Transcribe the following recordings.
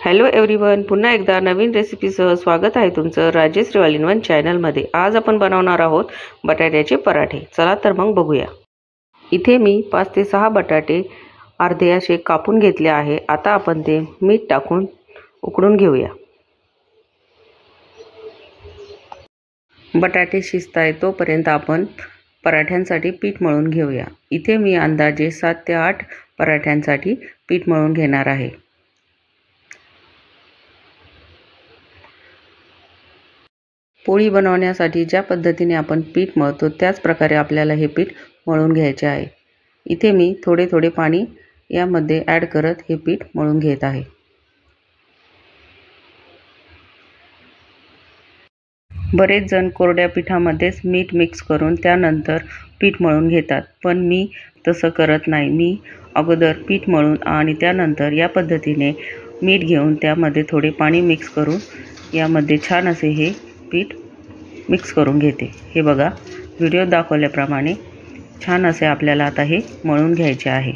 Hello everyone, पुन्हा एकदा नवीन रेसिपीसह स्वागत आहे तुमचं राजेश्री ऑल इन वन चॅनलमध्ये। आज आपण बनवणार आहोत बटाट्याचे पराठे। चला तर मग बघूया। इथे मी 5 ते 6 बटाटे अर्धे असे कापून घेतले आहे। आता आपण ते मीठ टाकून उकडून घेऊया। बटाटे शिजताय तोपर्यंत आपण पराठ्यांसाठी पीठ मळून घेऊया। इथे मी अंदाजे 7 ते 8 पराठ्यांसाठी पीठ मळून घेणार आहे। पोळी बनवण्यासाठी ज्या पद्धतीने आपण पीठ मळतो त्याच प्रकारे आपल्याला हे पीठ मळून घ्यायचे आहे। इथे मी थोडे थोडे पाणी यामध्ये ॲड करत हे पीठ मळून घेत आहे। बरेच जण कोरड्या पिठामध्येच मीठ मिक्स करून त्यानंतर पीठ मळून घेतात, पण मी तसं करत नाही। मी अगोदर पीठ मळून आणि त्यानंतर या पद्धतीने मीठ घेऊन त्यामध्ये थोडे पाणी मिक्स करून यामध्ये छान असे हे पीठ मिक्स करून घेते। हे बघा, व्हिडिओ दाखवल्याप्रमाणे छान असे आपल्याला आता हे मळून घ्यायचे आहे।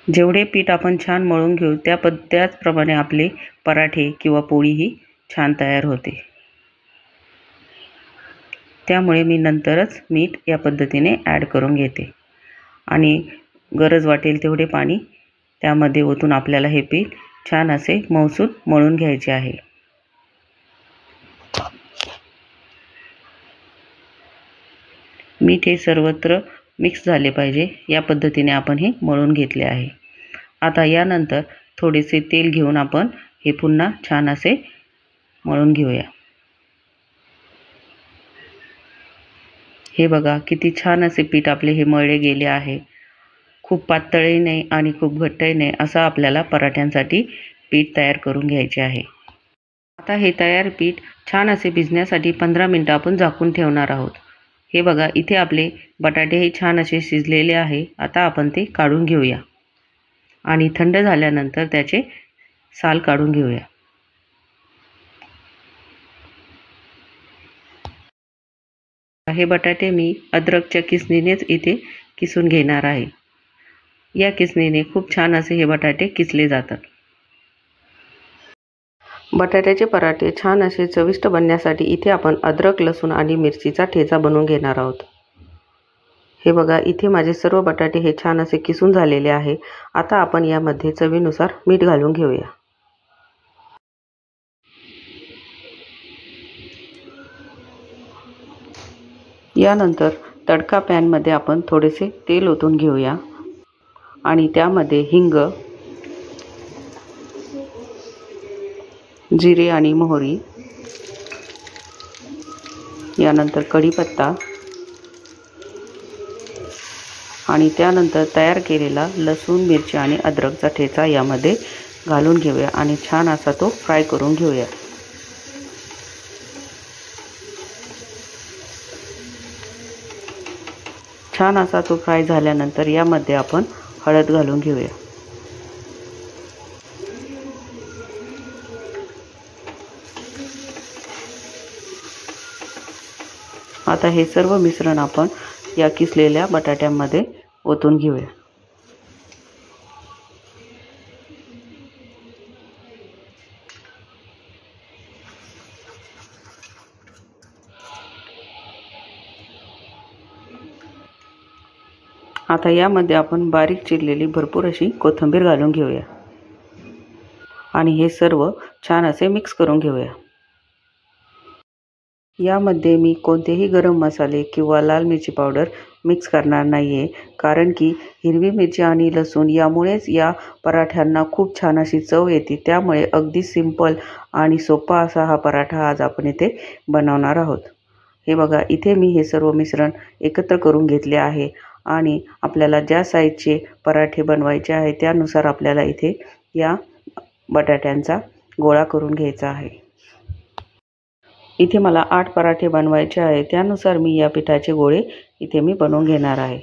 जेवढे पीठ आपण छान मळून घेऊ त्याचप्रमाणे आपले पराठे किंवा पोळी ही छान तयार होते। त्यामुळे मी नंतरच मीठ या पद्धतीने ॲड करून घेते आणि गरज वाटेल तेवढे पाणी त्यामध्ये ओतून आपल्याला हे पीठ छान असे मऊसूत मळून घ्यायचे आहे। मीठ हे सर्वत्र मिक्स झाले पाहिजे या पद्धतीने आपण हे मळून घेतले आहे। आता यानंतर थोडेसे तेल घेऊन आपण हे पुन्हा छान असे मळून घेऊया। हे बघा, किती छान असे पीठ आपले हे मळले गेले आहे। खूप पातळही नाही आणि खूप घट्टही नाही, असं आपल्याला पराठ्यांसाठी पीठ तयार करून घ्यायचे आहे। आता हे तयार पीठ छान असे भिजण्यासाठी 15 मिनिटं आपण झाकून ठेवणार आहोत। हे बघा, इथे आपले बटाटे हे छान असे शिजलेले आहे। आता आपण ते काढून घेऊया आणि थंड झाल्यानंतर त्याचे साल काढून घेऊया। हे बटाटे मी अद्रकच्या किसणीनेच इथे किसून घेणार आहे। या किसणीने खूप छान असे हे बटाटे किसले जातात। बटाट्याचे पराठे छान असे चविष्ट बनण्यासाठी इथे आपण अद्रक, लसूण आणि मिरचीचा ठेचा बनवून घेणार आहोत। हे बघा, इथे माझे सर्व बटाटे हे छान असे किसून झालेले आहे। आता आपण यामध्ये चवीनुसार मीठ घालून घेऊया। यानंतर तडका पॅनमध्ये आपण थोडेसे तेल ओतून घेऊया आणि त्यामध्ये हिंग, जिरे आणि मोहरी, यानंतर कढीपत्ता आणि त्यानंतर तयार केलेला लसूण, मिरची आणि अद्रकचा ठेचा यामध्ये घालून घेऊया आणि छान असा तो फ्राय करून घेऊया। छान असा तो फ्राय झाल्यानंतर यामध्ये आपण हळद घालून घेऊया। आता हे सर्व मिश्रण आपण या किसलेल्या बटाट्यांमध्ये ओतून घेऊया। आता यामध्ये आपण बारीक चिरलेली भरपूर अशी कोथिंबीर घालून घेऊया आणि हे सर्व छान असे मिक्स करून घेऊया। यामध्ये मी कोणतेही गरम मसाले किंवा लाल मिरची पावडर मिक्स करणार नाही आहे, कारण की हिरवी मिरची आणि लसूण यामुळेच या पराठ्यांना खूप छान अशी चव येते। त्यामुळे अगदी सिंपल आणि सोपा असा हा पराठा आज आपण इथे बनवणार आहोत। हे बघा, इथे मी हे सर्व मिश्रण एकत्र करून घेतले आहे आणि आपल्याला ज्या साईजचे पराठे बनवायचे आहे त्यानुसार आपल्याला इथे या बटाट्यांचा गोळा करून घ्यायचा आहे। इथे मला 8 पराठे बनवायचे आहे, त्यानुसार मी या पिठाचे गोळे इथे मी बनवून घेणार आहे।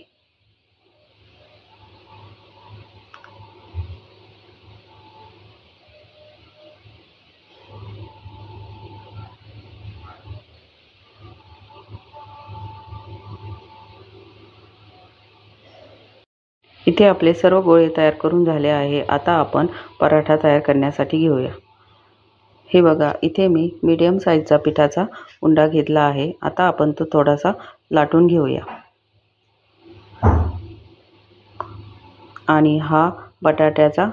इथे आपले सर्व गोळे तयार करून झाले आहे। आता आपण पराठा तयार करण्यासाठी घेऊया। हे बघा, इथे मी मीडियम साईजचा पिठाचा उंडा घेतला आहे। आता आपण तो थोडासा लाटून घेऊया आणि हा बटाट्याचा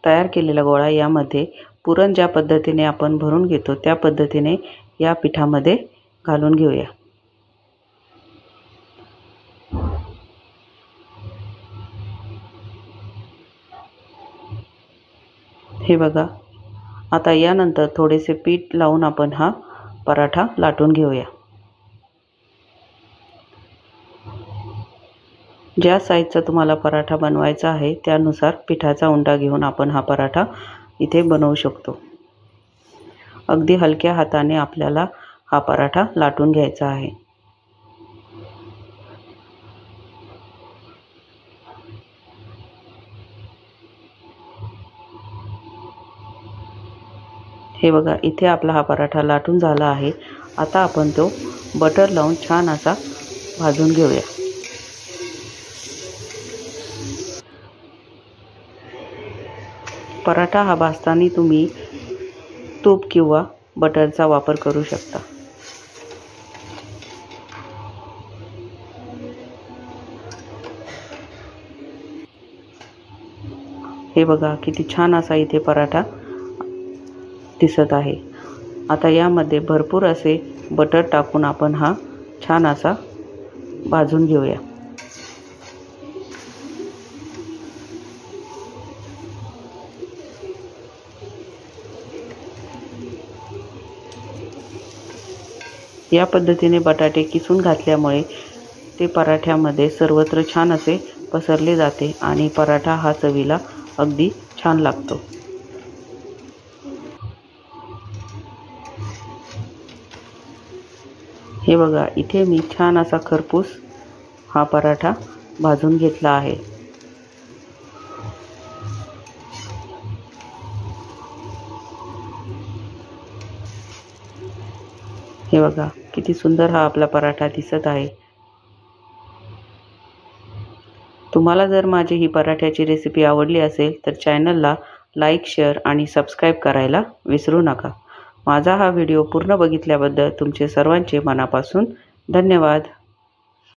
तयार केलेला गोळा यामध्ये पुरण ज्या पद्धतीने आपण भरून घेतो त्या पद्धतीने या पिठामध्ये घालून घेऊया। हे बघा, आता यानंतर थोडेसे पीठ लावून आपण हा पराठा लाटून घेऊया। ज्या साईजचा तुम्हाला पराठा बनवायचा आहे त्यानुसार पिठाचा उंडा घेऊन आपण हा पराठा इथे बनवू शकतो। अगदी हलक्या हाताने आपल्याला हा पराठा लाटून घ्यायचा आहे। हे बघा, इथे आपला हा पराठा लाटून झाला आहे। आता आपण तो बटर लावून छान असा भाजून घेऊया। पराठा हा भाजताना तुम्ही तूप किंवा बटरचा वापर करू शकता। हे बघा, किती छान असा इथे पराठा दिसत आहे। आता यामध्ये भरपूर असे बटर टाकून आपण हा छान असा भाजून घेऊया। या पद्धतीने बटाटे किसून घातल्यामुळे ते पराठ्यामध्ये सर्वत्र छान असे पसरले जाते आणि पराठा हा चवीला अगदी छान लागतो। हे बघा, इथे मी छान असा खरपूस हा पराठा भाजून घेतला आहे। हे बघा, किती सुंदर हा आपला पराठा दिसत आहे। तुम्हाला जर माझी ही पराठ्याची रेसिपी आवडली असेल तर चॅनलला लाईक, शेअर आणि सबस्क्राईब करायला विसरू नका। माझा हा व्हिडिओ पूर्ण बघितल्याबद्दल तुमचे सर्वांचे मनापासून धन्यवाद।